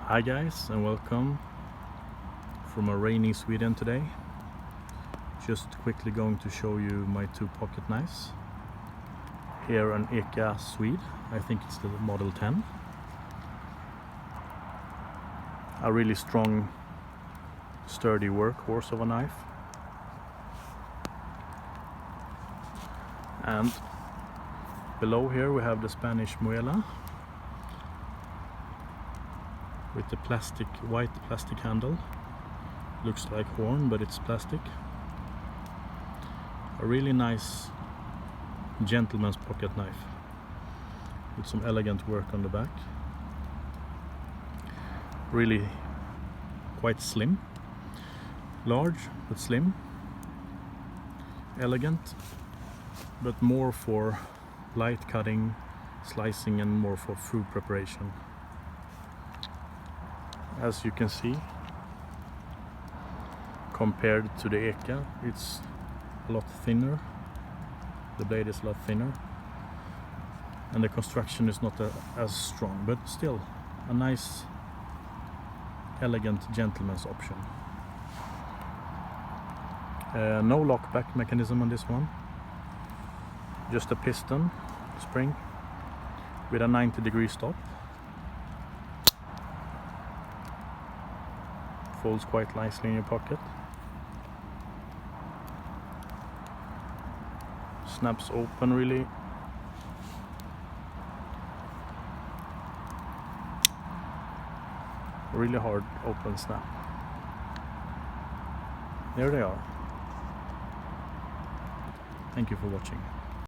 Hi guys, and welcome from a rainy Sweden today. Just quickly going to show you my two pocket knives. Here an EKA Swede, I think it's the model 10. A really strong, sturdy workhorse of a knife. And below here we have the Spanish Muela with the white plastic handle. Looks like horn, but it's plastic. A really nice gentleman's pocket knife with some elegant work on the back. Really quite slim, large but slim, elegant, but more for light cutting, slicing, and more for food preparation. As you can see, compared to the EKA, it's a lot thinner. The blade is a lot thinner, and the construction is not as strong, but still a nice, elegant gentleman's option. No lockback mechanism on this one, just a piston spring with a 90-degree stop. Folds quite nicely in your pocket. Snaps open really. Really hard open snap. There they are. Thank you for watching.